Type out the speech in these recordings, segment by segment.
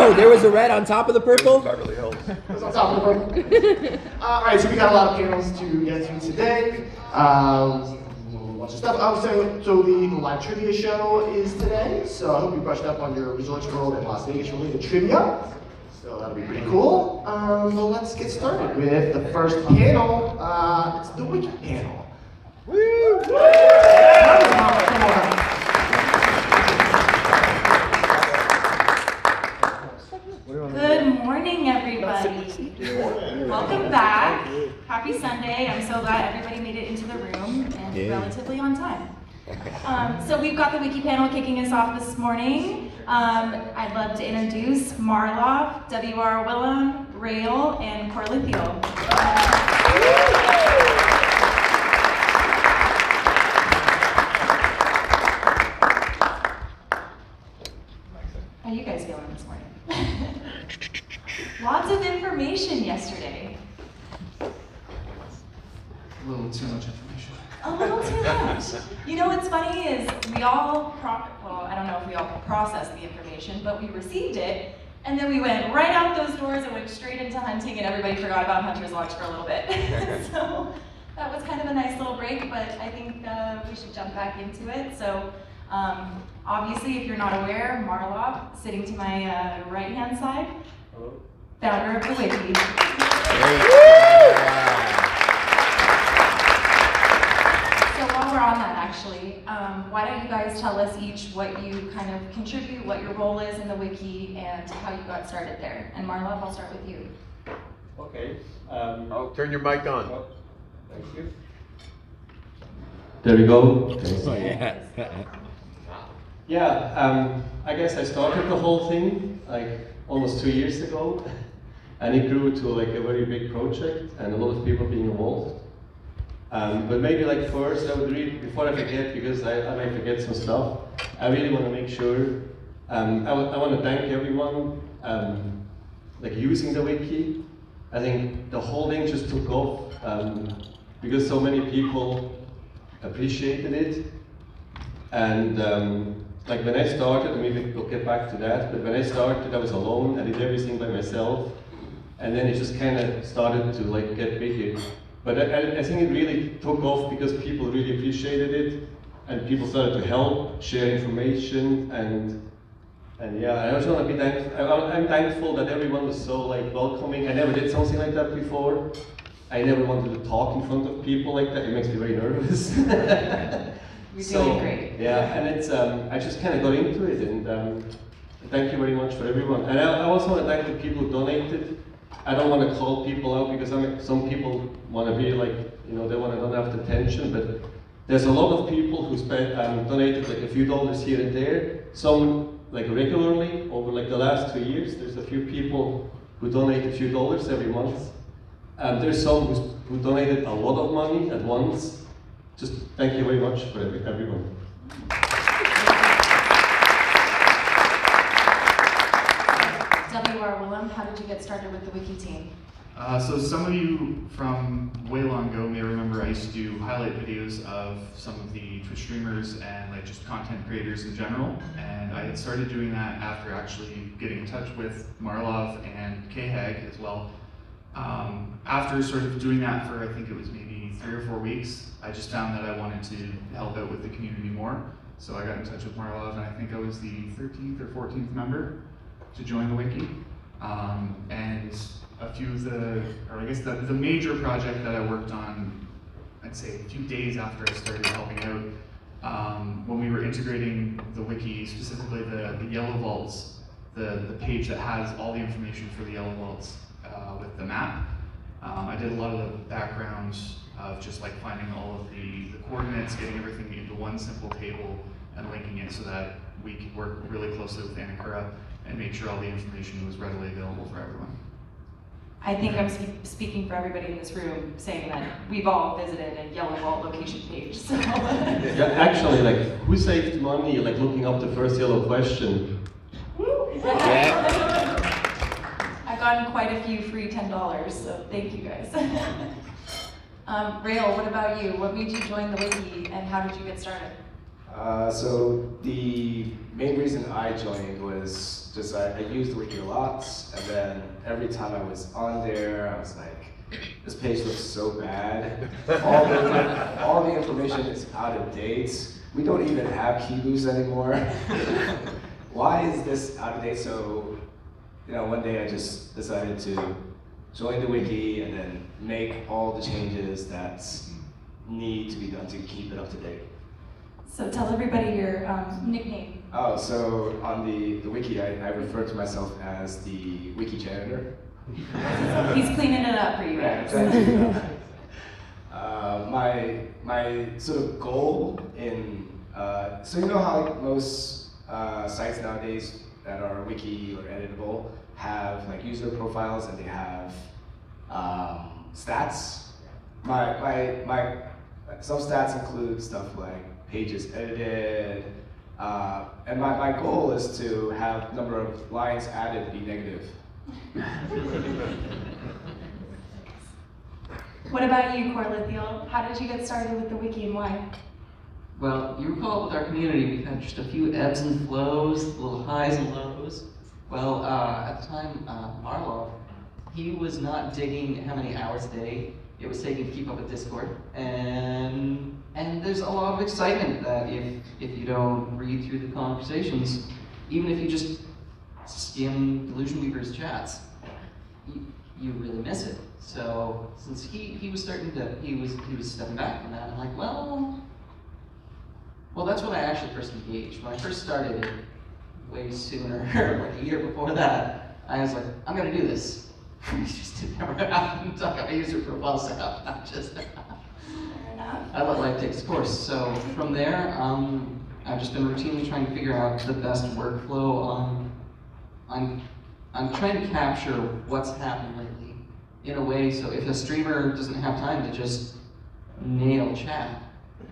Oh, there was a red on top of the purple? Beverly Hills. It's on top of the purple. All right, so we got a lot of panels to get to today. A bunch of stuff. So the live trivia show is today. So I hope you brushed up on your Resorts World and Las Vegas related trivia. So that'll be pretty cool. Well, let's get started with the first panel. It's the Wiki panel. Woo! Come on. Good morning, everybody. Welcome back. Happy Sunday. I'm so glad everybody made it into the room and relatively on time. So we've got the Wiki panel kicking us off this morning. I'd love to introduce Marlov, Wrwilm, Rayl, and Korlithiel. How are you guys feeling this morning? Lots of information yesterday. A little too much information. A little too much. You know what's funny is we all, I don't know if we all processed the information, but we received it, and then we went right out those doors and went straight into hunting, and everybody forgot about Hunter's Lodge for a little bit. So that was kind of a nice little break, but I think we should jump back into it. So obviously, if you're not aware, Marlov, sitting to my right-hand side, founder of the Wiki. So while we're on that, actually, why don't you guys tell us each what you kind of contribute, what your role is in the Wiki, and how you got started there. And Marlov, I'll start with you. Okay. Oh, turn your mic on. Oh, thank you. There we go. Oh, yeah. Yeah, I guess I started the whole thing like almost 2 years ago, and it grew to like a very big project and a lot of people being involved. But maybe like first I would read, before I forget, because I might forget some stuff, I really want to make sure, I want to thank everyone like using the Wiki. I think the whole thing just took off because so many people appreciated it. And like when I started, maybe we'll get back to that, but when I started I was alone, I did everything by myself, and then it just kind of started to like get bigger. But I think it really took off because people really appreciated it, and people started to help, share information, and yeah, I also want to be thankful. I'm thankful that everyone was so like welcoming. I never did something like that before. I never wanted to talk in front of people like that. It makes me very nervous. You're doing great. Yeah, and it's I just kind of got into it, and thank you very much for everyone. And I also want to thank the people who donated. I don't want to call people out because some people want to be like, you know, they want to don't have the attention, but there's a lot of people who donated like a few dollars here and there. Some like regularly over like the last 2 years. There's a few people who donate a few dollars every month. There's some who donated a lot of money at once. Just thank you very much for everyone. Wrwilm, how did you get started with the Wiki team? So some of you from way long ago may remember I used to do highlight videos of some of the Twitch streamers and like just content creators in general. And I had started doing that after actually getting in touch with Marlov and Khag as well. After sort of doing that for, I think it was maybe 3 or 4 weeks, I just found that I wanted to help out with the community more. So I got in touch with Marlov, and I think I was the 13th or 14th member to join the Wiki. And a few of the major project that I worked on, I'd say a few days after I started helping out, when we were integrating the Wiki, specifically the Yellow Vaults, the page that has all the information for the Yellow Vaults with the map. I did a lot of the background of just like finding all of the coordinates, getting everything into one simple table and linking it so that we could work really closely with Anakura and make sure all the information was readily available for everyone. I think I'm speaking for everybody in this room, saying that we've all visited a Yellow Vault location page. So. Yeah, actually, like, who saved money, like, looking up the first yellow question? Yeah. I've gotten quite a few free $10, so thank you guys. Rayl, what about you? What made you join the Wiki, and how did you get started? So the main reason I joined was just I used Wiki a lot, and then every time I was on there, I was like, this page looks so bad. All the information is out of date. We don't even have key boosts anymore. Why is this out of date? So, one day I just decided to join the wiki and then make all the changes that need to be done to keep it up to date. So tell everybody your nickname. Oh, so on the wiki, I refer to myself as the wiki janitor. He's cleaning it up for you Yeah, guys. trying to do that. My sort of goal in, so you know how like most sites nowadays that are wiki or editable have like user profiles and they have stats? Some stats include stuff like pages edited, and my goal is to have number of lines added be negative. What about you, Korlithiel? How did you get started with the wiki and why? Well, you recall with our community, we've had just a few ebbs and flows, little highs and lows. Well, at the time, Marlov, he was not digging how many hours a day it was taking to keep up with Discord. And there's a lot of excitement that if you don't read through the conversations, even if you just skim Delusion Weaver's chats, you really miss it. So since he was starting to, he was stepping back from that, I'm like, well, that's when I actually first engaged. When I first started it, way sooner, like a year before that, I was like, I'm gonna do this. I just never happened to talk about user profile setup. I let life take its course. So from there, I've just been routinely trying to figure out the best workflow. I'm trying to capture what's happened lately in a way so if a streamer doesn't have time to just nail chat,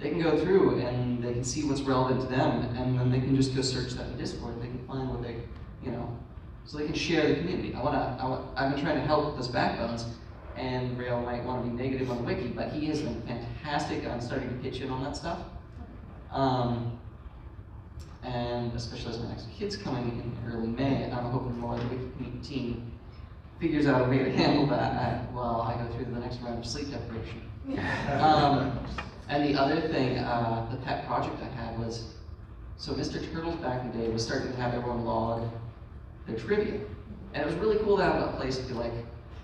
they can go through and they can see what's relevant to them, and then they can just go search that in Discord. They can find what they, so they can share the community. I've been trying to help with those backbones, and Rayl might want to be negative on the wiki, but he has been fantastic on starting to pitch in on that stuff. And especially as my next kid's coming in early May, I'm hoping more of the wiki community team figures out a way to handle that while I go through the next round of sleep deprivation. And the other thing, the pet project I had was, so Mr. Turtles back in the day was starting to have everyone log their trivia. And it was really cool to have a place to be like,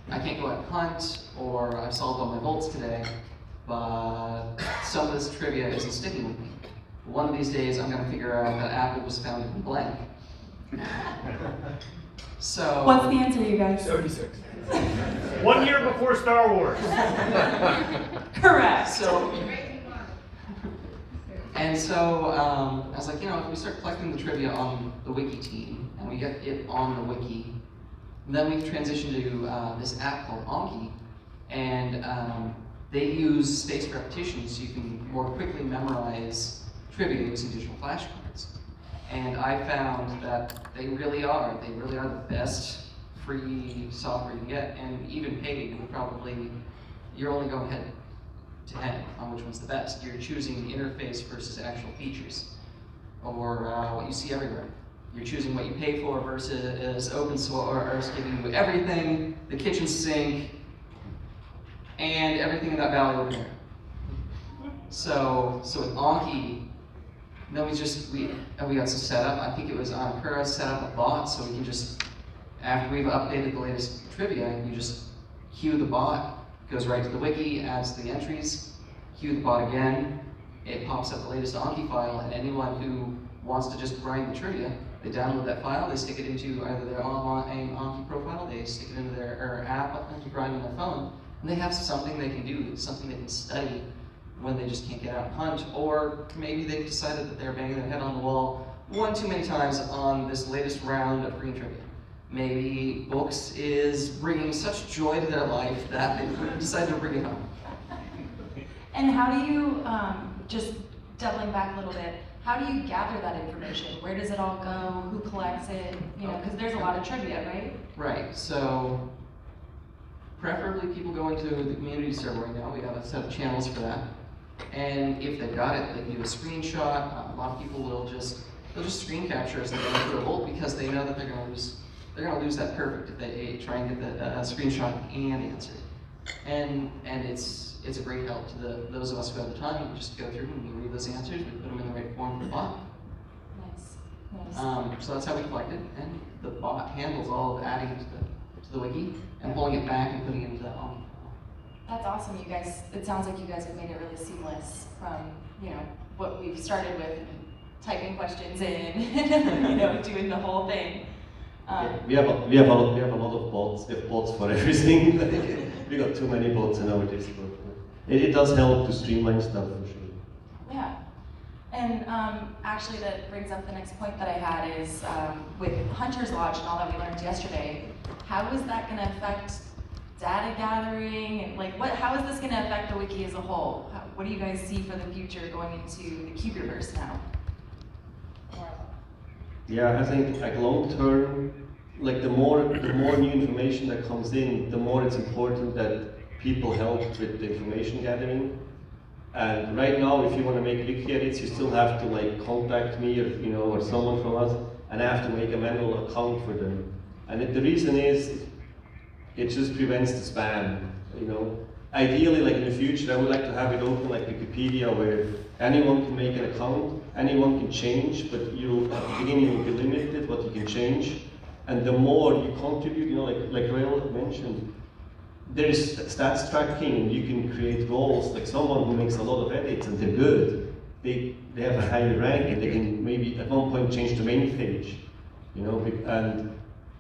I can't go out and hunt, or I've solved all my volts today, but some of this trivia isn't sticking with me. One of these days I'm gonna figure out that Apple was founded in blank. So. What's the answer, you guys? 76. 1 year before Star Wars. Correct. So I was like, if we start collecting the trivia on the wiki team, and we get it on the wiki, then we transition to this app called Anki, and they use spaced repetition so you can more quickly memorize trivia using digital flashcards. And I found that they really are the best free software you can get, and even paid would probably, you're only going head to head on which one's the best. You're choosing the interface versus actual features, or what you see everywhere. You're choosing what you pay for versus open source giving you everything, the kitchen sink, and everything in that valley over here. So with Anki, then we got some setup. I think it was Ankura set up a bot so we can just, after we've updated the latest trivia, you just queue the bot, goes right to the wiki, adds the entries, queue the bot again, it pops up the latest Anki file, and anyone who wants to just grind the trivia, they download that file, they stick it into either their online Anki profile, they stick it into their app to grind on their phone, and they have something they can do, something they can study when they just can't get out and hunt, or maybe they've decided that they're banging their head on the wall one too many times on this latest round of green trivia. Maybe books is bringing such joy to their life that they decide to bring it home. And how do you, just doubling back a little bit, how do you gather that information? Where does it all go? Who collects it? Because there's a lot of trivia, right? Right, so preferably people go into the community server right now. We have a set of channels for that. And if they've got it, they can do a screenshot. A lot of people will they'll just screen capture as they go through a bolt because they know that they're gonna lose that perfect if they try and get the screenshot and answer. And it's a great help to those of us who have the time. We just go through and we read those answers, we put them in the right form for the bot. Nice. So that's how we collect it, and the bot handles all of adding it to the wiki and pulling it back and putting it into the Omni. That's awesome, you guys. It sounds like you guys have made it really seamless from, what we've started with, typing questions in, doing the whole thing. We have a lot of bots. We have bots for everything. We got too many bots in our Discord. It does help to streamline stuff for sure. Yeah. And actually that brings up the next point that I had is with Hunter's Lodge and all that we learned yesterday, how is that going to affect data gathering and how is this going to affect the wiki as a whole? What do you guys see for the future going into the Cubeverse now? Yeah, I think long term, the more new information that comes in, the more it's important that people help with the information gathering. And right now, if you want to make wiki edits, you still have to contact me or someone from us, and I have to make a manual account for them. And the reason is, it just prevents the spam. Ideally, in the future, I would like to have it open like Wikipedia, where anyone can make an account, anyone can change, but at the beginning you'll be limited what you can change. And the more you contribute, like Rayl mentioned, there is stats tracking, and you can create roles. Like someone who makes a lot of edits and they're good, they have a higher rank, and they can maybe at one point change the main page,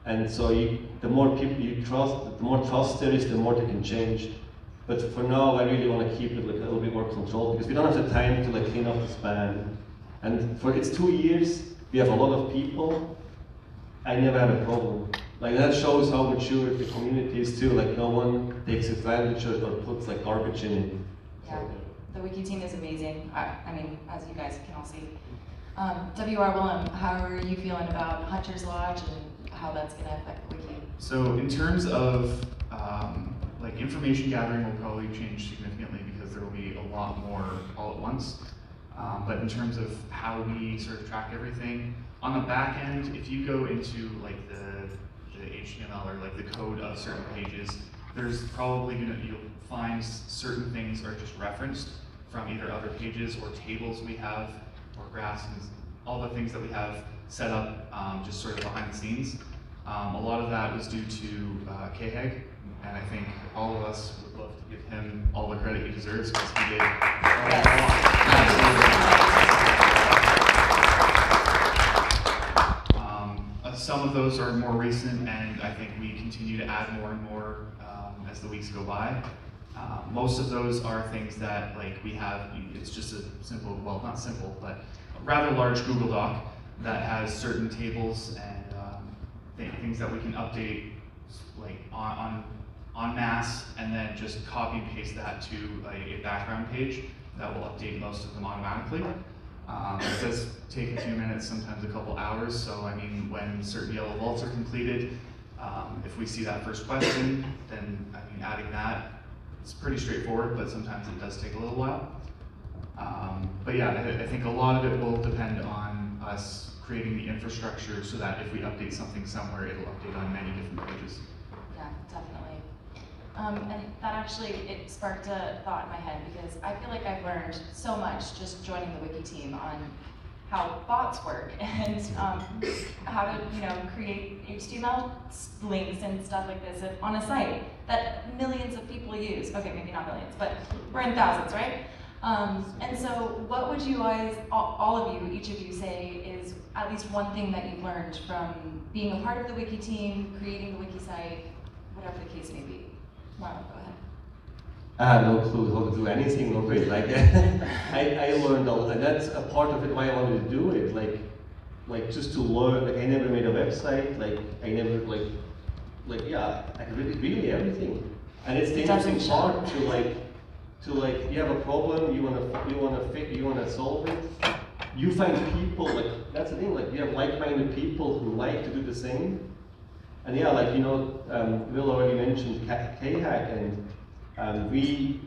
and so the more people you trust, the more trust there is, the more they can change. But for now, I really want to keep it a little bit more controlled because we don't have the time to clean up the spam. And it's 2 years, we have a lot of people. I never had a problem. That shows how mature the community is too. No one takes advantage or puts garbage in it. Yeah, the wiki team is amazing. I mean, as you guys can all see. Wrwilm, how are you feeling about Hunter's Lodge and how that's going to affect the wiki? So in terms of information gathering will probably change significantly because there will be a lot more all at once. But in terms of how we sort of track everything, on the back end, if you go into the HTML or the code of certain pages, there's probably you'll find certain things are just referenced from either other pages or tables we have or graphs and all the things that we have set up just sort of behind the scenes. A lot of that was due to Kheg, and I think all of us would love to give him all the credit he deserves because he did a lot. Some of those are more recent, and I think we continue to add more and more as the weeks go by. Most of those are things that we have, it's just a simple, well not simple, but a rather large Google Doc that has certain tables and things that we can update en masse, and then just copy and paste that to a background page that will update most of them automatically. It does take a few minutes, sometimes a couple hours, so I mean, when certain yellow vaults are completed, if we see that first question, then adding that, it's pretty straightforward, but sometimes it does take a little while. But yeah, I think a lot of it will depend on us creating the infrastructure so that if we update something somewhere, it'll update on many different pages. Yeah, definitely. And that actually, it sparked a thought in my head because I feel like I've learned so much just joining the Wiki team on how bots work and how to create HTML links and stuff like this on a site that millions of people use. Okay, maybe not millions, but we're in thousands, right? And so what would you guys, all of you, each of you say is at least one thing that you've learned from being a part of the Wiki team, creating the Wiki site, whatever the case may be? Marlov, go ahead. I had no clue how to do anything of it. I learned a lot, and that's a part of it why I wanted to do it. Just to learn. I never made a website. I never I could really everything. And it's the interesting part to you have a problem, you wanna solve it. You find people that's the thing. You have like-minded people who like to do the same. And yeah, Will already mentioned Kheg, and he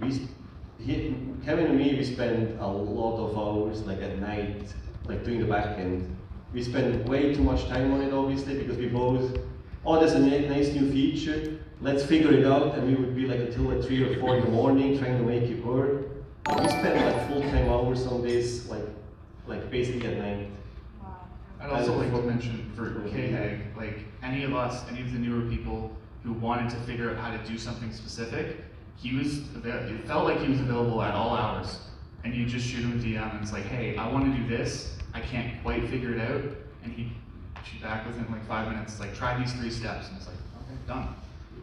Kevin and me, we spend a lot of hours, like at night, like doing the back end. We spend way too much time on it, obviously, because we both, oh, there's a nice new feature, let's figure it out, and we would be like until like 3 or 4 in the morning trying to make it work. We spend like full-time hours on this, like basically at night. I'd also like to mention for KHEG, like any of the newer people who wanted to figure out how to do something specific, it felt like he was available at all hours. And you just shoot him a DM and it's like, hey, I want to do this, I can't quite figure it out. And he'd shoot back within like 5 minutes, like try these 3 steps. And it's like, okay, done.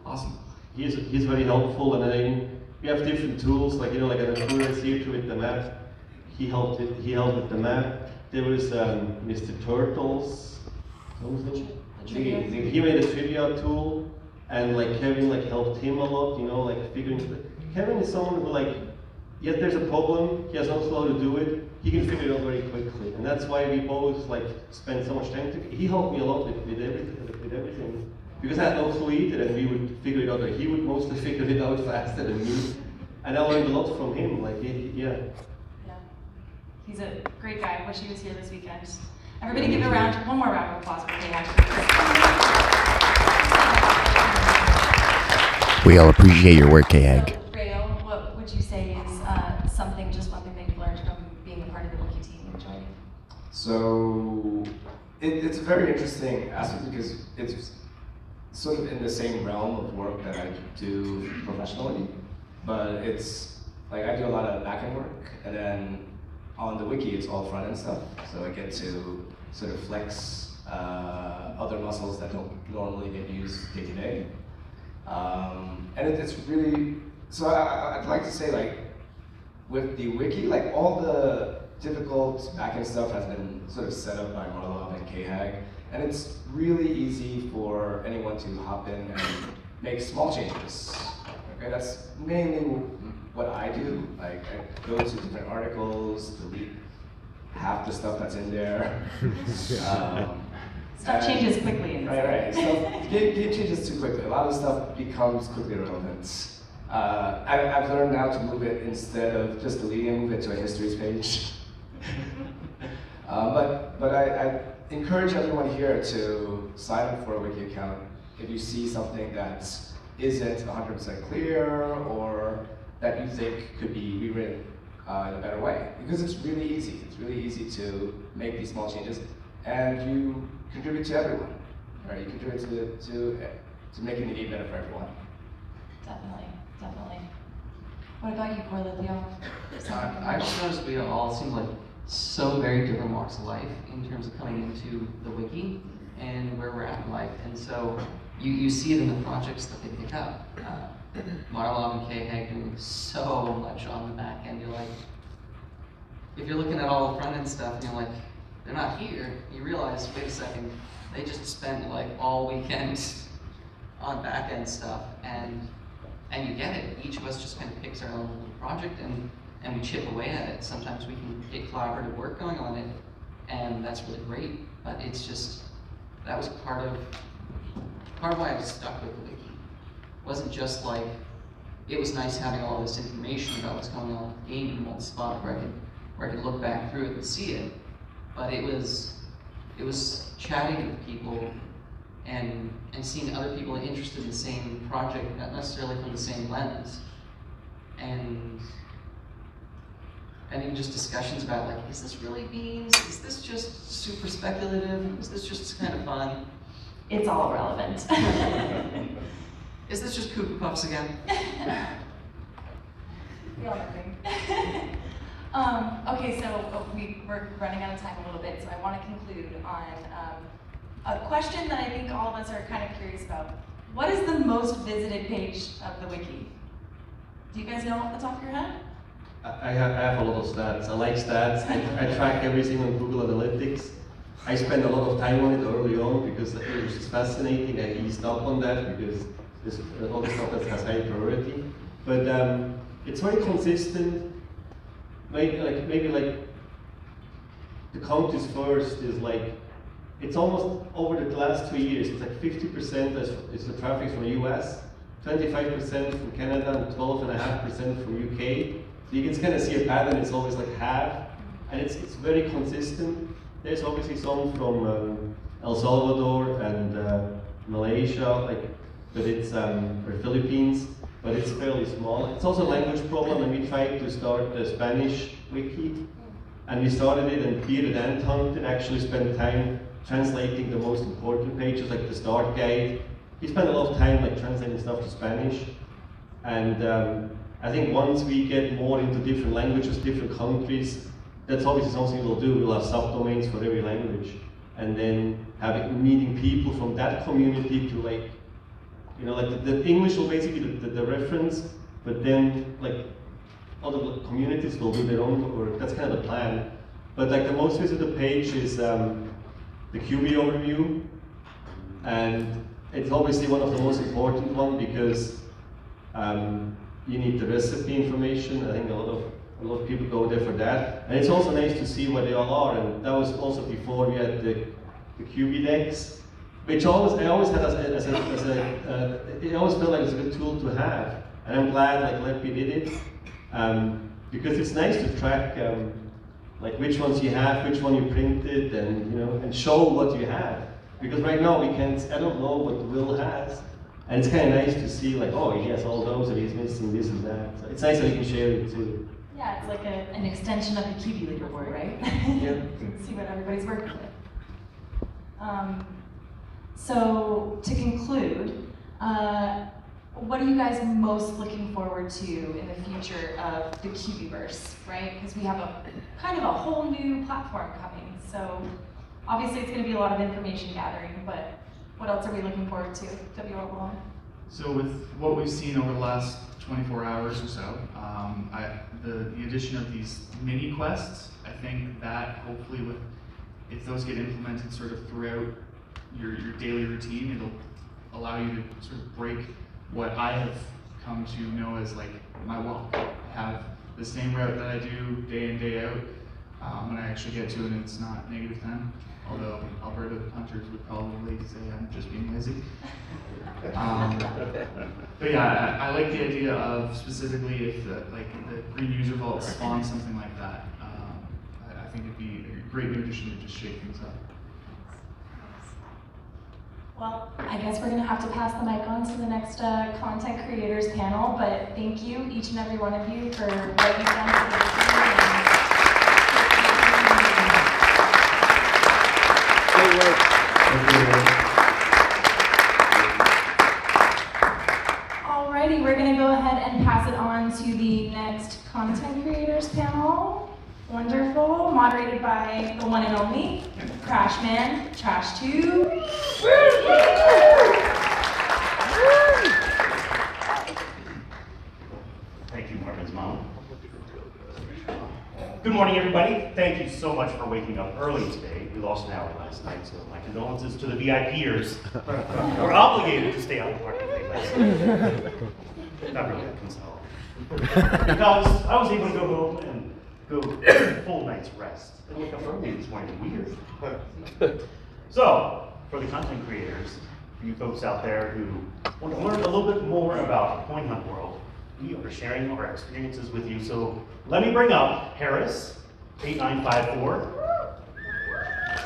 Awesome. He's very helpful, and then we have different tools, like like an Endurance here with the map. He helped with the map. There was Mr. Turtles. He made a trivia tool, and like Kevin helped him a lot, like figuring. Kevin is someone who yes, there's a problem, he has no clue how to do it, he can figure it out very quickly, and that's why we both spend so much time together. He helped me a lot with everything, because I had no clue either, and we would figure it out, or he would mostly figure it out faster than me, and I learned a lot from him. Yeah. He's a great guy. I wish he was here this weekend. Everybody give one more round of applause for KHEG. We all appreciate your work, KHEG. Rayl, what would you say is one thing that you've learned from being a part of the Wiki team and joining? So it's a very interesting aspect because it's sort of in the same realm of work that I do professionally, but it's like I do a lot of back-end work, and then on the Wiki it's all front-end stuff, so I get to sort of flex other muscles that don't normally get used day to day. And it's really, so I'd like to say with the Wiki, all the difficult backend stuff has been sort of set up by Marlov and KHEG, and it's really easy for anyone to hop in and make small changes. Okay, that's mainly what I do. I go to different articles, delete half the stuff that's in there. Stuff changes quickly. Right. Game changes too quickly. A lot of stuff becomes quickly irrelevant. I've learned now to move it, instead of just deleting, move it to a histories page. But I encourage everyone here to sign up for a Wiki account if you see something that isn't 100% clear or that you think could be rewritten in a better way. Because it's really easy. It's really easy to make these small changes, and you contribute to everyone. Right? You contribute to making the game better for everyone. Definitely. What about you, Korlithiel? I just noticed we all seem like so very different walks of life in terms of coming into the Wiki and where we're at in life. And so you see it in the projects that they pick up. Marlov and KHEG doing so much on the back end. You're like, if you're looking at all the front end stuff and you're like, they're not here, you realize, wait a second, they just spent all weekend on back end stuff, and you get it. Each of us just kind of picks our own little project and we chip away at it. Sometimes we can get collaborative work going on it, and that's really great. But it's just, that was part of why I was stuck with the Wiki. It wasn't just it was nice having all this information about what's going on with the game in one spot where I could look back through it and see it. But it was chatting with people and seeing other people interested in the same project, not necessarily from the same lens. And even just discussions about is this really beans? Is this just super speculative? Is this just kind of fun? It's all relevant. Is this just Cuckoo Puffs again? We all agree. Okay, so we're running out of time a little bit, so I want to conclude on a question that I think all of us are kind of curious about. What is the most visited page of the Wiki? Do you guys know off the top of your head? I have a lot of stats. I like stats. I track everything on Google Analytics. I spent a lot of time on it early on because it was just fascinating. I eased up on that because there's all the stuff that has high priority. But it's very consistent. Maybe the count is first is it's almost over the last 2 years. It's 50% is the traffic from the US, 25% from Canada, and 12.5% from UK. you can kind of see a pattern. It's always like have, and it's very consistent. There's obviously some from El Salvador and Malaysia, but it's or Philippines, but it's fairly small. It's also a language problem, and we tried to start the Spanish wiki, and we started it, and Bearded and Hunted actually spent time translating the most important pages, like the start guide. He spent a lot of time translating stuff to Spanish, and I think once we get more into different languages, different countries, that's obviously something we'll do. We'll have subdomains for every language, and then meeting people from that community to the English will basically be the reference, but then other communities will do their own, or that's kind of the plan. But the most visited page is the QB overview, and it's obviously one of the most important ones because you need the recipe information. I think a lot of people go there for that, and it's also nice to see where they all are. And that was also before we had the QB decks, which I always had it always felt like it's a good tool to have, and I'm glad Leppy did it because it's nice to track which ones you have, which one you printed, and show what you have. Because right now I don't know what Will has. And it's kind of nice to see, oh, he has all those, and he's missing this and that. So it's nice that he can share it too. Yeah, it's like an extension of the QB leaderboard, right? Yeah. See what everybody's working with. So to conclude, what are you guys most looking forward to in the future of the QBverse, right? Because we have a kind of a whole new platform coming. So obviously it's going to be a lot of information gathering, but what else are we looking forward to, Wrwilm? So with what we've seen over the last 24 hours or so, the addition of these mini quests, I think that hopefully if those get implemented sort of throughout your daily routine, it'll allow you to sort of break what I have come to know as my walk. I have the same route that I do day in, day out when I actually get to it and it's not -10. Although Alberta hunters would probably say I'm just being lazy. But yeah, I like the idea of specifically if the green user vault spawns something like that. I think it'd be a great new addition to just shake things up. Well, I guess we're going to have to pass the mic on to the next content creators panel, but thank you, each and every one of you, for what you've done for the team. Alrighty, we're going to go ahead and pass it on to the next content creators panel. Wonderful, moderated by the one and only Crashman Trash 2. Thank you, Marvin's mom. Good morning, everybody. Thank you so much for waking up early today. We lost an hour last night, so my condolences to the VIPers. We're obligated to stay out of the party late last night. Not really a console. Because I was able to go home and go full night's rest and wake up early this morning. Weird. So, for the content creators, for you folks out there who want to learn a little bit more about Coin Hunt World, we are sharing our experiences with you. So let me bring up Harris, 8954,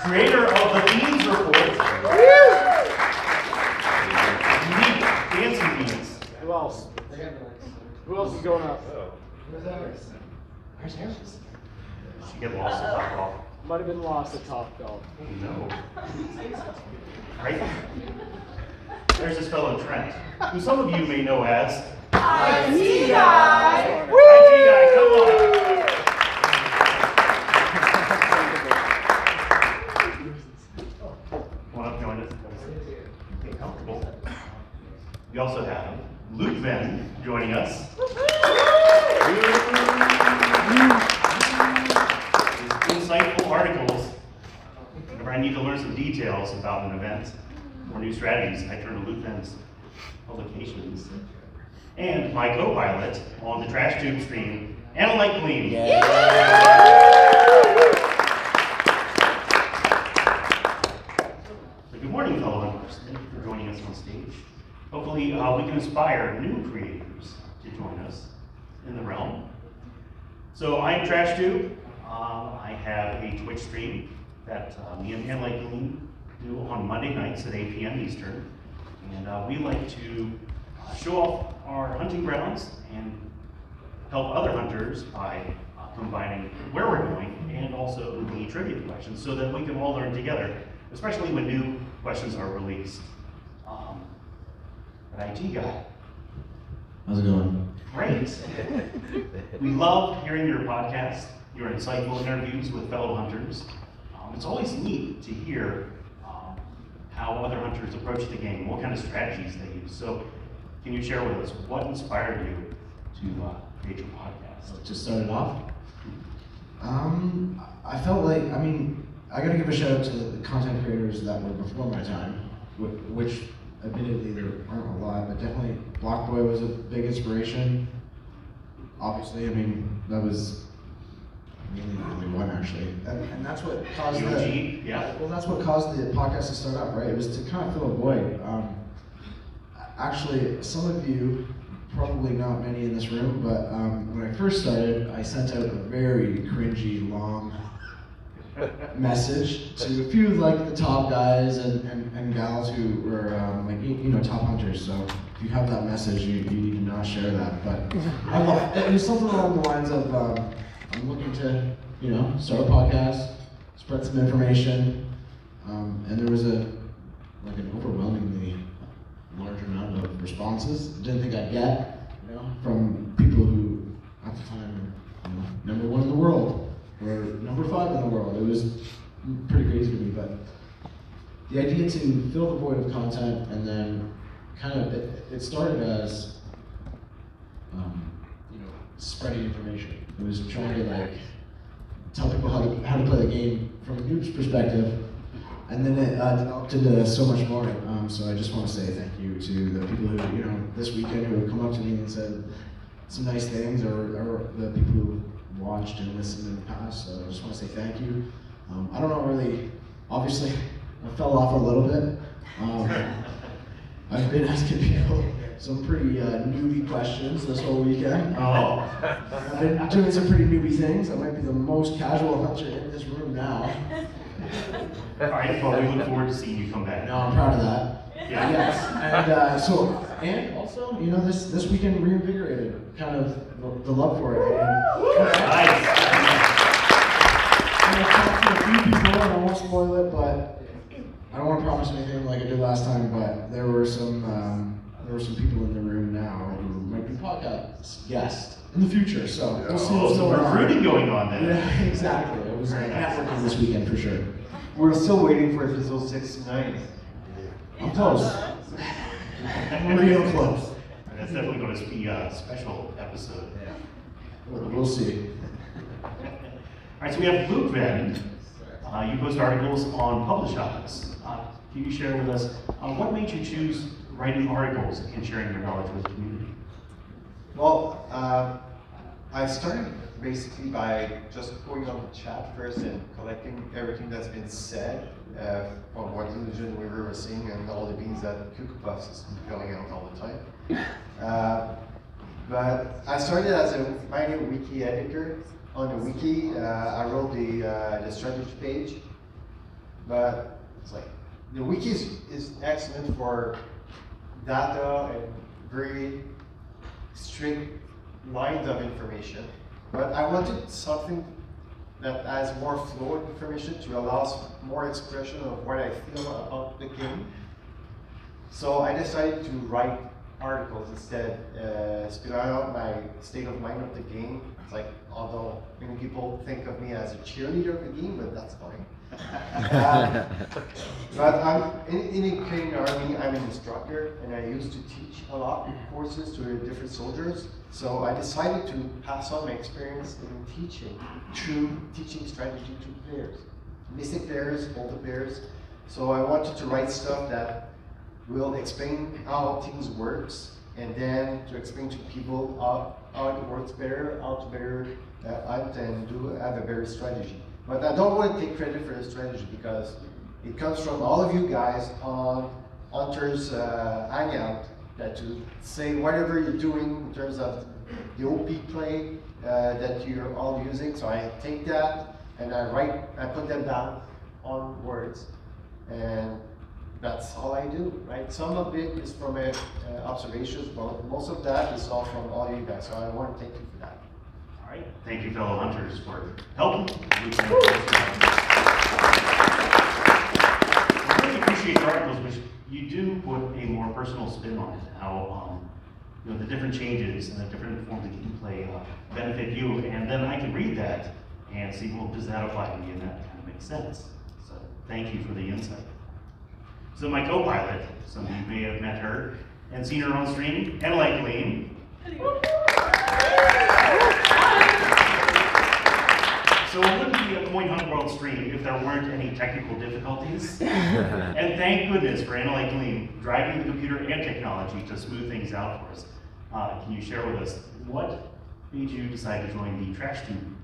creator of the Beans Report. Unique dancing beans. Who else? Who else is going up? Where's Harris? She get lost at Top Golf. Might have been lost at Top Golf. No. Right? There's this fellow Trent, who some of you may know as IT Guy! IT Guy, come on! Come on up, join us. Get comfortable. We also have Luke Venn joining us. Insightful articles. Whenever I need to learn some details about an event or new strategies, I turn to Luke Venn's publications. And my co-pilot on the Trash Tube stream, Analyte Gleam. So good morning, fellow hunters. Thank you for joining us on stage. Hopefully we can inspire new creators to join us in the realm. So I'm Trash Tube. I have a Twitch stream that me and Pan do on Monday nights at 8 p.m. Eastern. And we like to show off our hunting grounds and help other hunters by combining where we're going and also the trivia questions so that we can all learn together, especially when new questions are released. An IT guy. How's it going? Great. We love hearing your podcast, your insightful interviews with fellow hunters. It's always neat to hear how other hunters approach the game, what kind of strategies they use. So can you share with us what inspired you to create your podcast? To start it off, I felt like, I gotta give a shout out to the content creators that were before my time, which admittedly there aren't a lot, but definitely Blockboy was a big inspiration. Obviously, that was mainly the only one actually, and that's what caused that's what caused the podcast to start up, right? It was to kind of fill a void. Actually, some of you, probably not many in this room, but when I first started, I sent out a very cringy, long message to a few like the top guys and gals who were top hunters. So if you have that message, you need to not share that. But it was something along the lines of I'm looking to start a podcast, spread some information, and there was an overwhelmingly large amount of responses. Didn't think I'd get from people who at the time were #1 in the world. Or #5 in the world. It was pretty crazy to me, but the idea to fill the void of content and then it started as spreading information. It was trying to tell people how to play the game from a noob's perspective, and then it developed into so much more. So I just want to say thank you to the people who this weekend who have come up to me and said some nice things, or the people who watched and listened in the past, so I just want to say thank you. I don't know really, obviously I fell off a little bit. I've been asking people some pretty newbie questions this whole weekend. I've been doing some pretty newbie things. I might be the most casual hunter in this room now. All right, well, we look forward to seeing you come back. No, I'm proud of that. Yeah. Yes, and also, this weekend reinvigorated kind of the love for it. Nice. I talked to a few people, and I won't spoil it, but I don't want to promise anything like I did last time. But there were some people in the room now who might be podcast guests in the future. So we'll see what's going on. Recruiting going on then. Yeah, exactly. It was networking this weekend for sure. We're still waiting for episode 69. I'm close. I'm real close. That's definitely going to be a special episode. Yeah. We'll see. All right, so we have Luke then. You post articles on Publish Office. Can you share with us what made you choose writing articles and sharing your knowledge with the community? Well, I started basically by just going on the chat first and collecting everything that's been said from what Illusion Weaver was saying and all the beans that Cuckoo Puffs is filling out all the time. But I started as a minor wiki editor. On the wiki, I wrote the strategy page, but it's like the wiki is excellent for data and very strict lines of information. But I wanted something that has more flow of information to allow more expression of what I feel about the game. So I decided to write articles instead, spit out my state of mind of the game. It's like, although many people think of me as a cheerleader of the game, but that's fine. But I'm in the Ukrainian army, I'm an instructor, and I used to teach a lot of courses to different soldiers. So I decided to pass on my experience in teaching through teaching strategy to players, basic players, older players. So I wanted to write stuff that will explain how things works, and then to explain to people how it works better, how to better hunt and have a better strategy. But I don't want to take credit for the strategy because it comes from all of you guys on Hunter's Hangout to say whatever you're doing in terms of the OP play that you're all using. So I take that and I put them down on words, and that's all I do, right? Some of it is from observations, but most of that is all from all you guys. So I want to thank you for that. All right, thank you, fellow hunters, for helping. I really appreciate the articles, which you do put a more personal spin on it. How the different changes and the different forms that you can play benefit you, and then I can read that and see, well, does that apply to me, and that kind of makes sense. So thank you for the insight. So my co-pilot, some of you may have met her and seen her on stream, Wrwilm. So it wouldn't be a Coin Hunt World stream if there weren't any technical difficulties. And thank goodness for Wrwilm driving the computer and technology to smooth things out for us. Can you share with us what made you decide to join the trash tube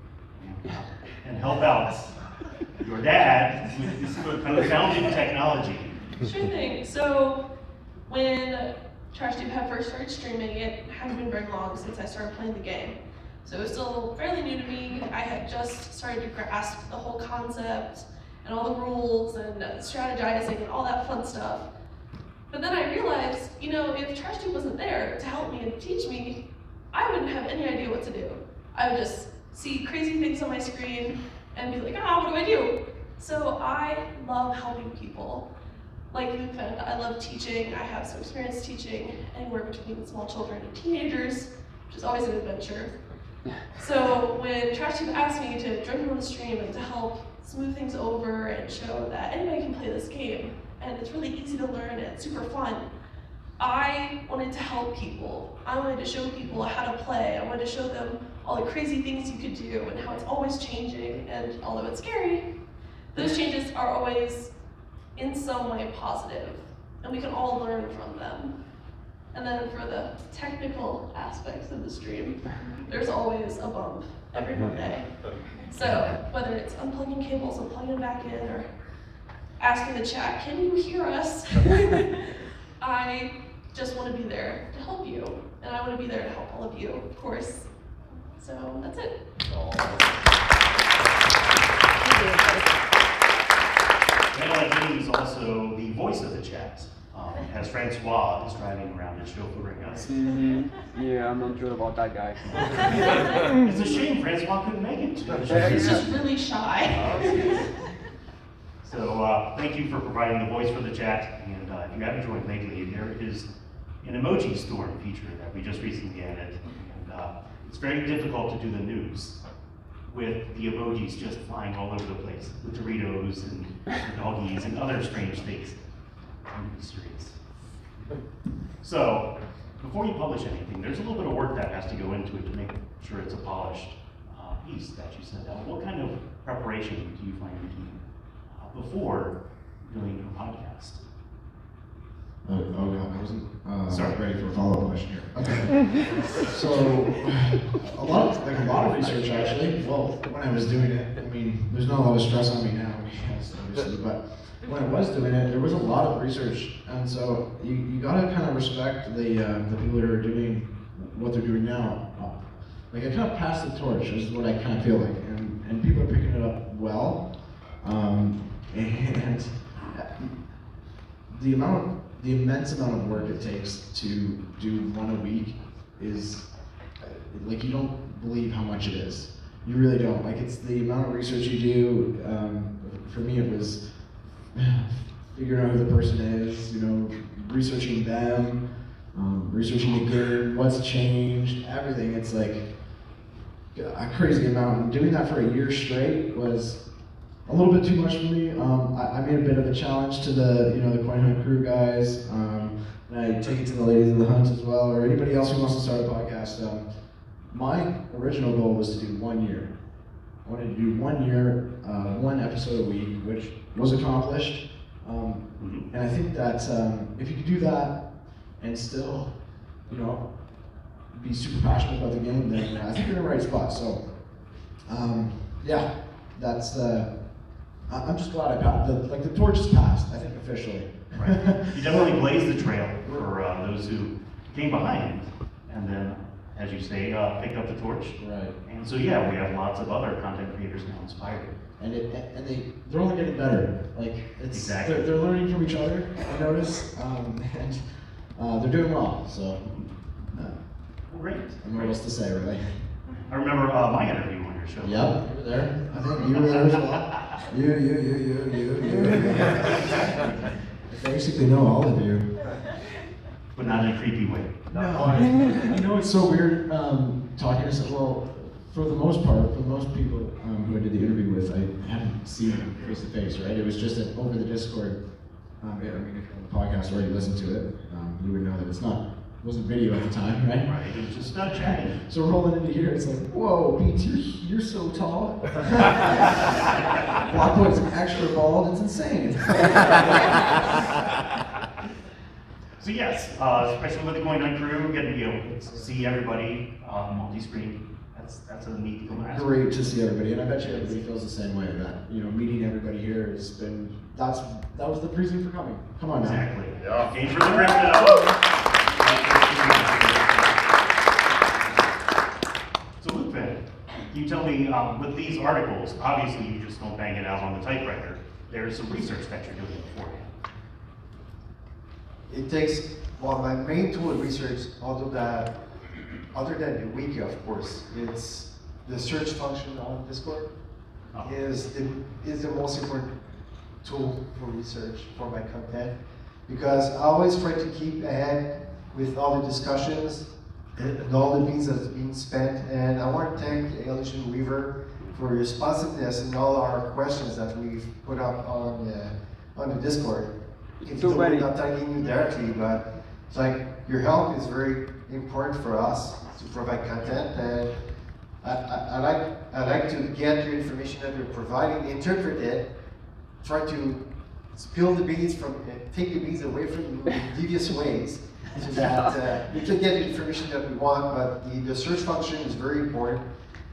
and help out your dad with this kind of founding technology? Sure thing. So when Trash Tube had first started streaming, it hadn't been very long since I started playing the game. So it was still fairly new to me. I had just started to grasp the whole concept and all the rules and strategizing and all that fun stuff. But then I realized, if Trash Tube wasn't there to help me and teach me, I wouldn't have any idea what to do. I would just see crazy things on my screen and be like, what do I do? So I love helping people. Like Luke found, I love teaching. I have some experience teaching anywhere between small children and teenagers, which is always an adventure. So when Trash Tube asked me to join him on the stream and to help smooth things over and show that anybody can play this game, and it's really easy to learn and it's super fun, I wanted to help people. I wanted to show people how to play. I wanted to show them all the crazy things you could do and how it's always changing, and although it's scary, those changes are always in some way positive, and we can all learn from them. And then for the technical aspects of the stream, there's always a bump every Monday. So whether it's unplugging cables and plugging them back in, or asking the chat, can you hear us? I just want to be there to help you, and I want to be there to help all of you, of course. So that's it. Wrwilm is also the voice of the chat, as Francois is driving around and chauffeuring us. Yeah, I'm not sure about that guy. It's a shame Francois couldn't make it. He's just really shy. So thank you for providing the voice for the chat, and if you haven't joined lately, there is an emoji storm feature that we just recently added, and it's very difficult to do the news with the emojis just flying all over the place, with Doritos and doggies and other strange things. I'm serious. So, before you publish anything, there's a little bit of work that has to go into it to make sure it's a polished piece that you send out. What kind of preparation do you find you do before doing your podcast? Oh God, I wasn't ready for a follow-up question here. Okay. So a lot of research actually. Well, when I was doing it, I mean, there's not a lot of stress on me now, yes, obviously, but when I was doing it, there was a lot of research, and so you gotta kind of respect the people who are doing what they're doing now. Like I kind of passed the torch, is what I kind of feel like, and people are picking it up well, and the immense amount of work it takes to do one a week is, like, you don't believe how much it is. You really don't. Like, it's the amount of research you do. For me, it was figuring out who the person is, researching them, researching the game, what's changed, everything. It's like a crazy amount. And doing that for a year straight was a little bit too much for me. I made a bit of a challenge to the Coin Hunt crew guys, and I take it to the ladies of the hunt as well, or anybody else who wants to start a podcast. My original goal was to do 1 year. I wanted to do 1 year, one episode a week, which was accomplished. And I think that if you could do that and still, be super passionate about the game, then I think you're in the right spot. So, that's I'm just glad I passed. The torch is passed, I think, officially. Right. You definitely blazed the trail for those who came behind, and then, as you say, picked up the torch. Right. And so yeah, we have lots of other content creators now inspired. And they're only getting better. Like it's Exactly. they're learning from each other. I notice, and they're doing well. So Great. I don't know what else to say, really. I remember my interview on your show. Yep, you were there. I think you were there as well. You. I basically know all of you. But not in a creepy way. No. You know, it's so weird talking to some, well, for the most part, for most people who I did the interview with, I hadn't seen them face to face, right? It was just over the Discord. Yeah, I mean, if you're on the podcast or you listen to it, you would know that it wasn't video at the time, right? Right, it was just not chatting. So we're rolling into here, it's like, whoa, Beats, you're so tall. Blockwood's extra bald, it's insane. So yes, especially with the Going On crew, getting to be able to see everybody multi-screen, that's a neat thing. Great to see everybody, and I bet you everybody feels the same way. That meeting everybody here has been that was the reason for coming. Come on now. Exactly. Yeah. Game for the crypto. So Luke, then, can you tell me with these articles? Obviously, you just don't bang it out on the typewriter. There's some research that you're doing beforehand. It takes, well, my main tool of research, other than the Wiki, of course, it's the search function on Discord is the most important tool for research for my content, because I always try to keep ahead with all the discussions and all the beans that's being spent. And I want to thank Illusion Weaver for your responsiveness in all our questions that we've put up on the Discord. If you don't not thanking you directly, but it's like your help is very important for us to provide content, and I like to get the information that you're providing, interpret it, try to spill the beans take the beans away from you in devious ways, so that we can get the information that we want. But the search function is very important.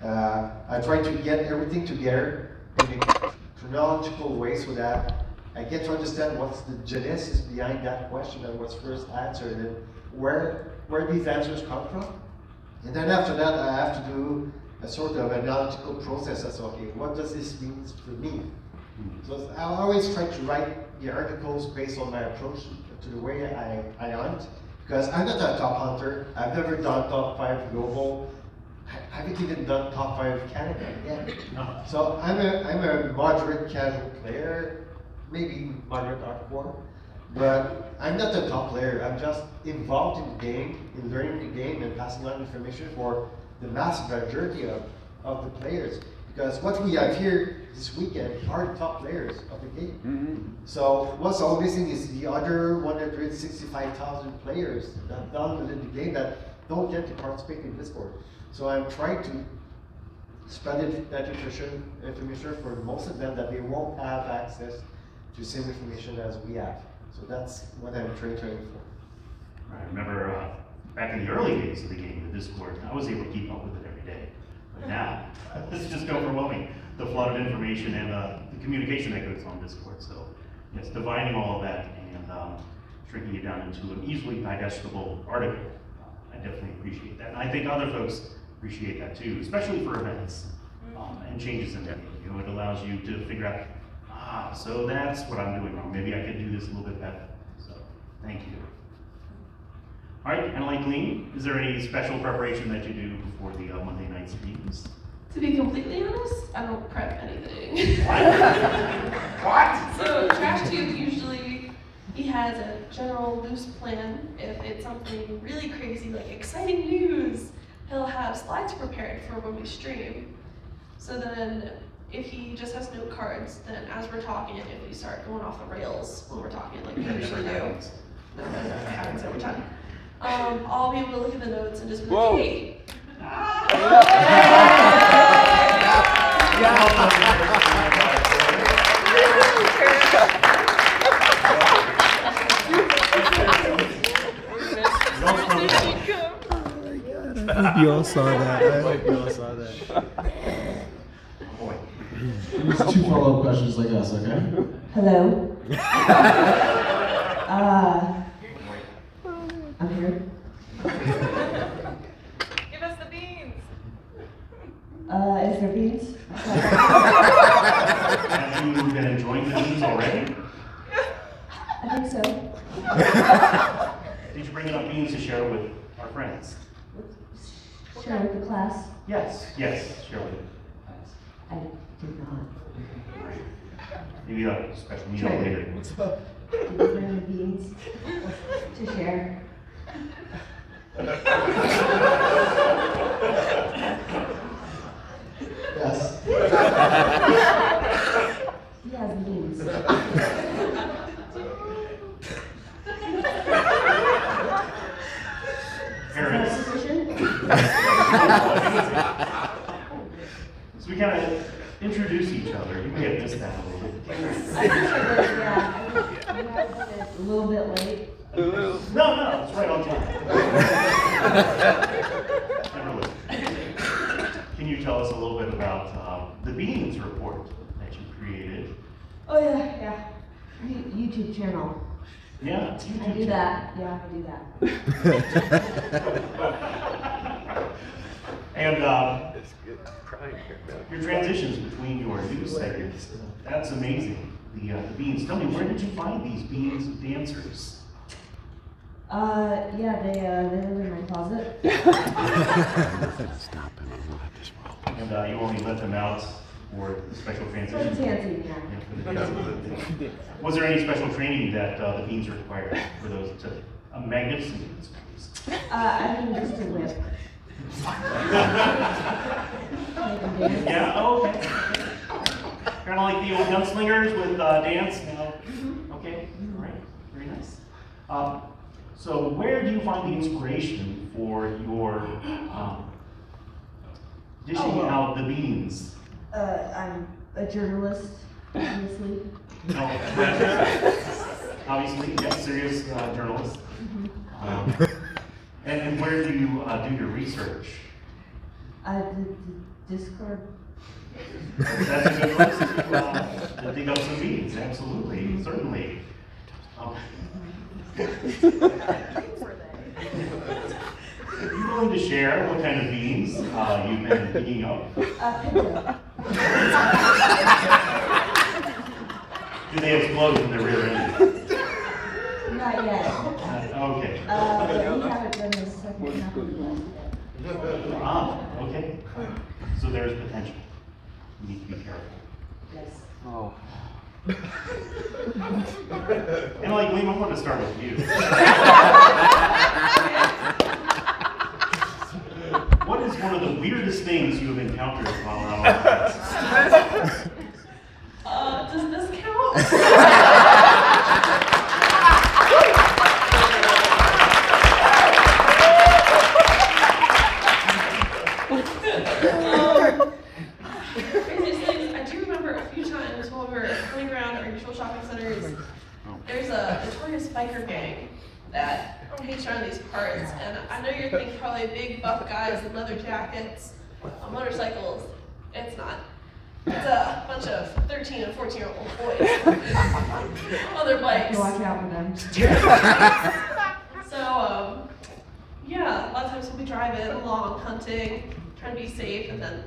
I try to get everything together in a chronological way so that I get to understand what's the genesis behind that question and what's first answered and where these answers come from. And then after that, I have to do a sort of analytical process as, okay, what does this mean for me? So I always try to write the articles based on my approach to the way I hunt, because I'm not a top hunter. I've never done top 5 global. I haven't even done top 5 Canada yet. No. So I'm a moderate casual player, maybe moderate hardcore, but I'm not a top player. I'm just involved in the game, in learning the game and passing on information for the massive majority of the players. Because what we have here this weekend are the top players of the game. Mm-hmm. So what's all missing is the other 165,000 players that downloaded the game that don't get to participate in Discord. So I'm trying to spread that information for most of them, that they won't have access to the same information as we have. So that's what I'm training for. I remember back in the early days of the game, the Discord, I was able to keep up with it every day. But now, it's just overwhelming, the flood of information and the communication that goes on Discord. So yes, dividing all of that and shrinking it down into an easily digestible article, I definitely appreciate that. And I think other folks appreciate that too, especially for events and changes in the game. You know, it allows you to figure out, so that's what I'm doing wrong. Maybe I could do this a little bit better. So, thank you. All right, and like Lean, is there any special preparation that you do before the Monday night streams? To be completely honest, I don't prep anything. What? So TrashTube usually, he has a general loose plan. If it's something really crazy, like exciting news, he'll have slides prepared for when we stream. So then, if he just has note cards, then as we're talking, if we start going off the rails when we're talking, like we usually do, that happens every time. I'll be able to look at the notes and just be like, hey. I hope you all saw that. I hope you all saw that. There's 2 follow-up questions like us, okay? Hello. I'm here. Give us the beans. Is there beans? Have you been enjoying the beans already? I think so. Did you bring enough beans to share with our friends? Share with the class? Yes, share with the class. I did not. Maybe a special meal later. What's up? Did you bring the beans to share? Yes. He has beans. Parents. Is that sufficient? So we kind of introduce each other. You may have missed that a little bit. I think I did, yeah. I might have been a little bit late. No, it's right on time. Never late. Can you tell us a little bit about the Beans report that you created? Oh yeah. YouTube channel. Yeah, I do that. Yeah, I do that. And your transitions between your news segments, that's amazing. The Beans. Tell me, where did you find these Beans dancers? Yeah, they live in my closet. And you only let them out for the special transition? For the dancing, yeah. Was there any special training that the Beans required for those magnificent dancers? I mean, just a whip. Yeah, oh, okay. Kind of like the old gunslingers with dance, you know. Okay, all right, very nice. So where do you find the inspiration for your dishing out the beans? I'm a journalist, obviously. Obviously, yes, serious journalist. And where do you do your research? The Discord. That's a good place to dig up some beans, absolutely, certainly. Are you willing to share what kind of beans you've been digging up? Do they explode in their rear end? Not yet. Okay. We haven't done the second half of the list yet. Okay. So there's potential. You need to be careful. Yes. Oh. And like, Liam, I want to start with you. What is one of the weirdest things you have encountered while on our podcast? Does this count? Craziest things, I do remember a few times when we were running around our usual shopping centers, there's a notorious biker gang that hangs around these parts, and I know you're thinking probably big buff guys in leather jackets on motorcycles. It's not. It's a bunch of 13 and 14-year-old boys on their bikes. Watch out for them. So, yeah, a lot of times we'll be driving along, hunting, trying to be safe, and then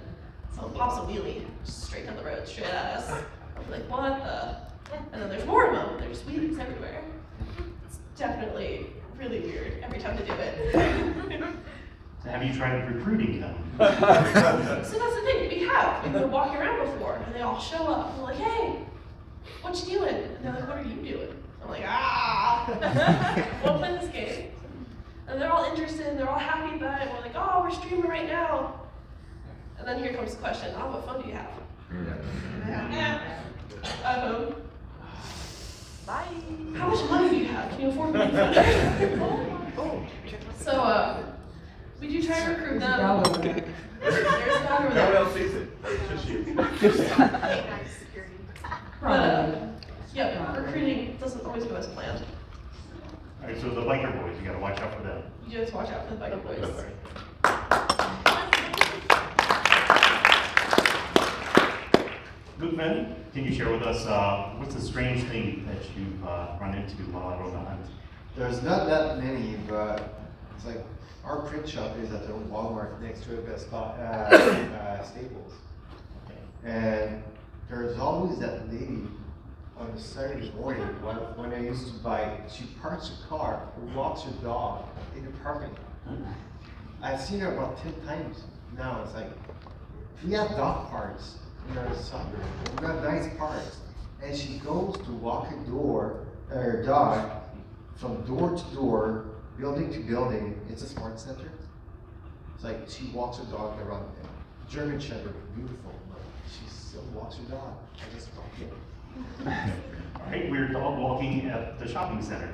someone pops a wheelie just straight down the road, straight at us. I'll be like, what the? And then there's more of them. There's wheelies everywhere. It's definitely really weird every time they do it. So have you tried recruiting them? So that's the thing, we have. We've been walking around before, and they all show up. And we're like, hey, what you doing? And they're like, what are you doing? I'm like, wanna play this game? And they're all interested, and they're all happy about it. We're like, oh, we're streaming right now. And then here comes the question, what phone do you have? iPhone. Bye. How much money do you have? Can you afford me? So, we do try to recruit them. There's a dog over there. No one else sees it. It's just you. But, yeah, recruiting doesn't always go as planned. All right, so the biker boys, you got to watch out for them. You just watch out for the biker boys. Lukeman, can you share with us what's the strange thing that you've run into while out on the hunt? There's not that many, but it's like our print shop is at the Walmart next to a Best Buy, Staples. And there's always that lady on the Saturday morning when I used to buy, she parks her car and walks her dog in the parking lot. I've seen her about 10 times now. It's like, we have dog parks in our suburb. We've got nice parks. And she goes to walk her dog from door to door, building to building. It's a smart center. It's like she walks her dog around there. German Shepherd, beautiful. But she still walks her dog. I just don't get it. All right, we're dog walking at the shopping center.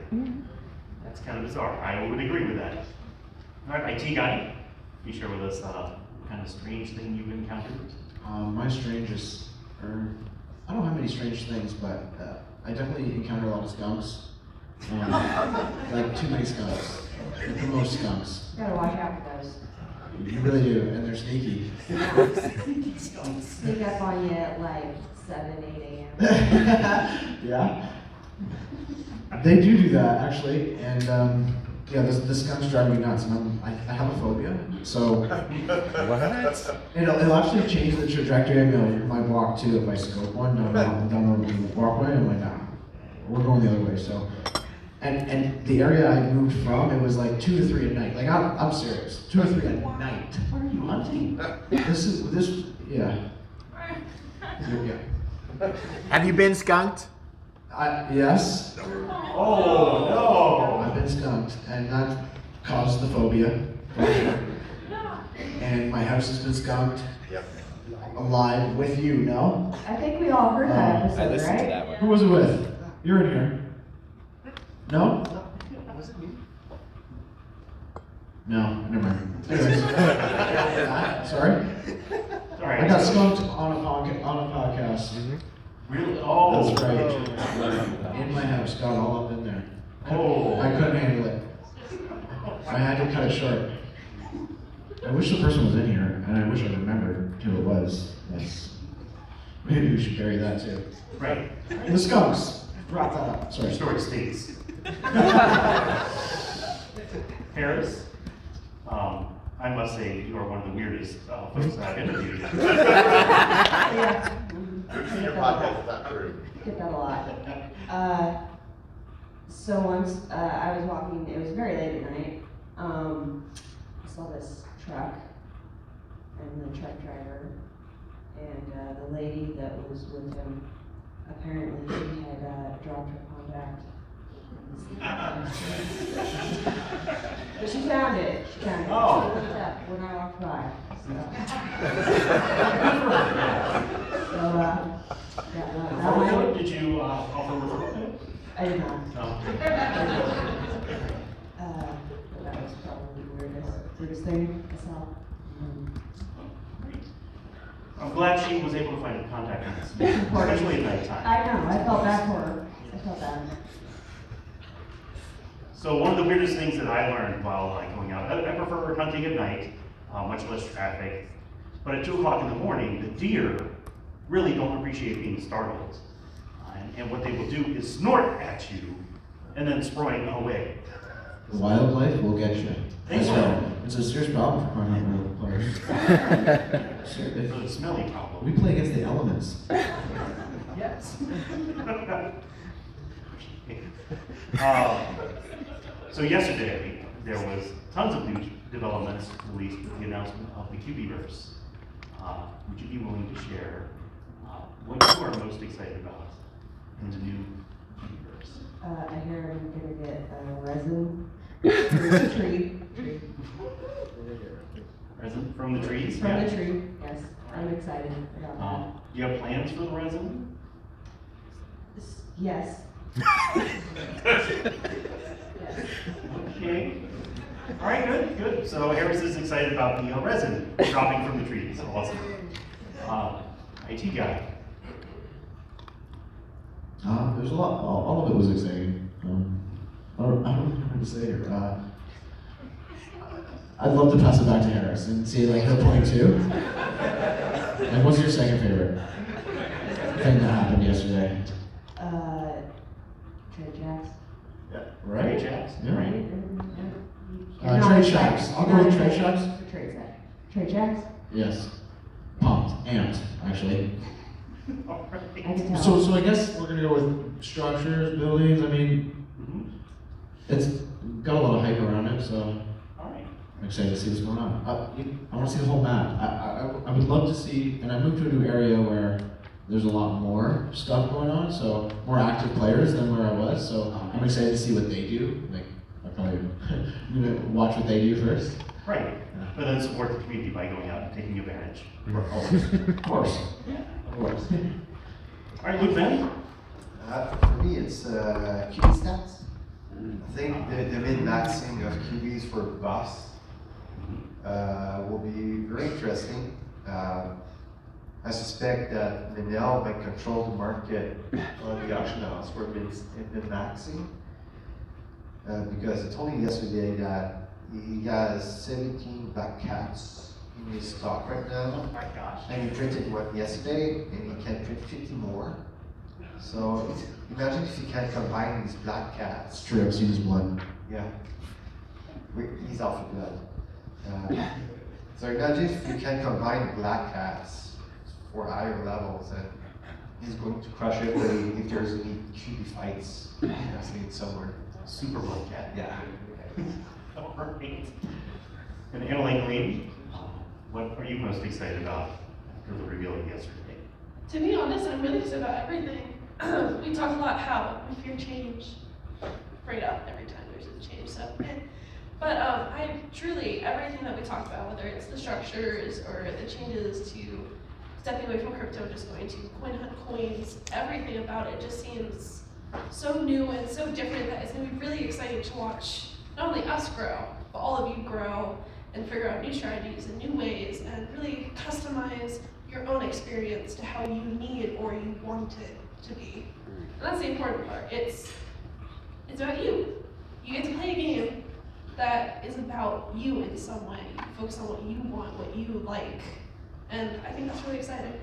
That's kind of bizarre. I would agree with that. All right, IT guy, can you share with us what kind of strange thing you've encountered? My strangest, I don't have many strange things, but I definitely encounter a lot of skunks. Like too many skunks, like the most skunks. Gotta watch out for those. You really do, and they're sneaky. Sneak up on you at like 7, 8 a.m. Yeah. They do that, actually, and yeah, the skunks drive me nuts, and I have a phobia, so it'll actually change the trajectory of my walk too if I scope one down the walkway. I'm like, nah, we're going the other way. So, and the area I moved from, it was like 2 to 3 at night. Like I'm serious, 2 or 3 at night. What are you hunting? Yeah. Have you been skunked? Yes. Oh no! I've been skunked, and that caused the phobia. For sure. And my house has been skunked. Yep. Alive with you, no? I think we all heard that episode, I listened right? to that one. Who was it with? You're in here. No? Was it me? No, never mind. Anyways. Sorry? Sorry. I got skunked on a podcast. Really? Oh. That's right. In my house, got all up in there. Oh. I couldn't handle it. I had to cut it short. I wish the person was in here, and I wish I remembered who it was. Maybe we should bury that too. Right. The skunks. Brought that up. Sorry. Story states. Harris, I must say you are one of the weirdest folks that I've interviewed. Yeah. Your podcast is not true. Get that a lot. So once I was walking, it was very late at night. I saw this truck and the truck driver and the lady that was with him. Apparently, she had dropped her compact. But she found it. She found it. Oh. She looked up when I walked by. So Did you offer referral? I did not. No. That was probably the weirdest thing I saw. I'm glad she was able to find contact with us, especially at nighttime. I know. I felt bad for her. I felt bad. So one of the weirdest things that I learned while going out, I prefer hunting at night, much less traffic. But at 2 o'clock in the morning, the deer really don't appreciate being startled. And what they will do is snort at you and then spring away. Wildlife will get you. Thanks, It's a serious problem for hunting players. It's a smelly problem. We play against the elements. Yes. So yesterday, there was tons of new developments released with the announcement of the QBverse. Would you be willing to share what you are most excited about in the new QBverse? I hear I'm gonna get resin from the tree. Resin from the trees? From Yeah. the tree, yes. I'm excited about Do you have plans for the resin? that. Yes. Okay. All right, good. So Harris is excited about the resin dropping from the trees. Awesome. IT guy. There's a lot. All of it was exciting. I don't know what to say here. I'd love to pass it back to Harris and see like her point too. And what's your second favorite? thing that happened yesterday. Trade jacks. Right? Trade jacks. Yeah. Right? Trade shacks. I'll go with trade shacks. Trade jacks. Trade jacks? Yes. Pumped. Amped, actually. I can tell. So I guess we're gonna go with structures, buildings. I mean, it's got a lot of hype around it, so I'm excited to see what's going on. I want to see the whole map. I would love to see, and I moved to a new area where there's a lot more stuff going on, so more active players than where I was. So I'm excited to see what they do. Like, I'm probably gonna watch what they do first. Right. But then support the community by going out and taking advantage. Of course. Yeah. Of course. All right, Luke, then. For me, it's QB stats. I think the min-maxing of QBs for buffs will be very interesting. I suspect that Minel might control the market on the auction house for min-maxing. Because I told you yesterday that he has 17 black cats in his stock right now. Oh my gosh. And he printed one yesterday, and he can print 50 more. So imagine if he can combine these black cats. Straight up, see his blood. Yeah. He's out for blood. So imagine if you can combine black cats for higher levels, and he's going to crush it if there's any QB fights happening somewhere. Super Bowl cat. Yeah. All right. And Annalene, what are you most excited about after the reveal yesterday? To be honest, I'm really excited about everything. We talked a lot how we fear change. Afraid of every time there's a change. But I truly, everything that we talked about, whether it's the structures or the changes to stepping away from crypto, just going to coin hunt coins, everything about it just seems so new and so different that it's going to be really exciting to watch not only us grow, but all of you grow and figure out new strategies and new ways and really customize your own experience to how you need or you want it to be. And that's the important part. It's about you. You get to play a game that is about you in some way. You focus on what you want, what you like. And I think that's really exciting.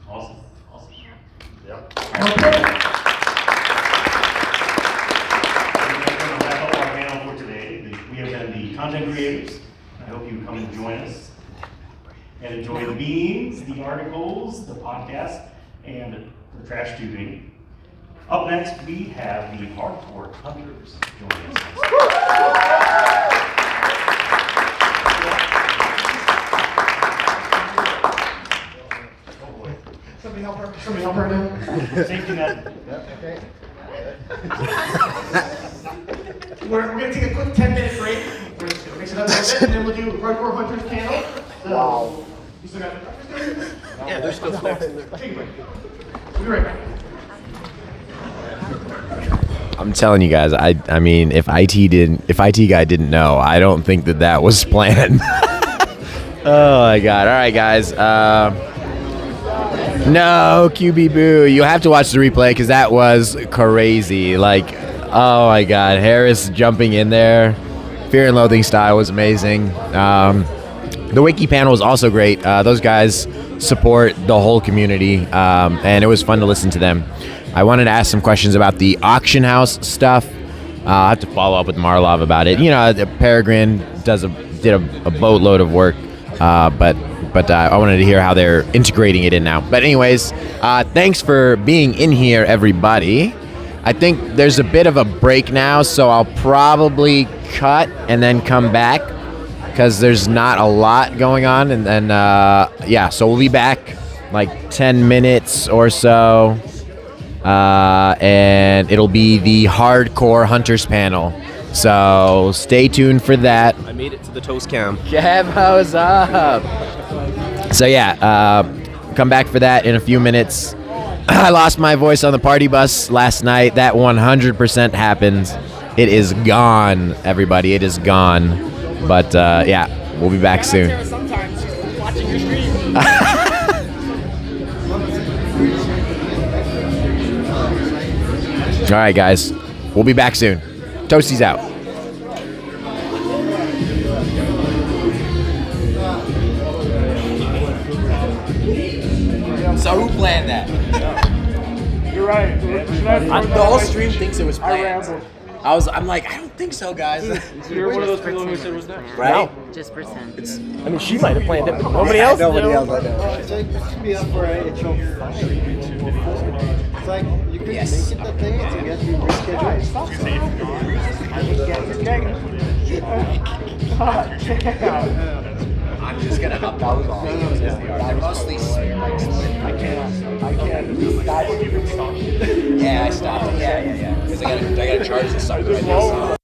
Awesome. Awesome. Yep. We have been the content creators. I hope you come and join us and enjoy the memes, the articles, the podcast, and the trash tubing. Up next, we have the Hardcore Hunters joining us. Somebody help her. Somebody help her now. Safety net. Okay. We're going to take a quick 10-minute break. We're just going to mix it up a little bit, and then we'll do Hardcore Hunters panel. So, wow. You still got the breakfast? Yeah, there's still snacks in there. Take a break. We'll be right back. I'm telling you guys, I mean, if IT guy didn't know, I don't think that was planned. Oh my God! All right, guys. No, QB boo. You have to watch the replay because that was crazy. Like, oh my God, Harris jumping in there, Fear and Loathing style was amazing. The Wiki panel was also great. Those guys support the whole community, and it was fun to listen to them. I wanted to ask some questions about the auction house stuff. I have to follow up with Marlov about it. You know, Peregrine did a boatload of work, but I wanted to hear how they're integrating it in now. But anyways, thanks for being in here, everybody. I think there's a bit of a break now, so I'll probably cut and then come back because there's not a lot going on. And then, yeah, so we'll be back like 10 minutes or so. And it'll be the Hardcore Hunters panel. So stay tuned for that. I made it to the toast cam. Kevo's up. So yeah, come back for that in a few minutes. I lost my voice on the party bus last night. That 100% happened. It is gone, everybody. It is gone. But yeah, we'll be back soon. Sometimes she's watching your stream. All right, guys. We'll be back soon. Toasties out. So who planned that? right. The whole stream thinks it was planned. I'm like, I don't think so, guys. You're one of those people who said it was next. Right? Just pretend. I mean, she might have planned it, but nobody else. Nobody else. I know. It's like, this should be up for a show 5. It's like, you could make it the thing, and you get to reschedule. I'm just gonna hop those on. They're mostly I can't. Yeah, I stopped it. Yeah. Because I gotta charge the sucker right now.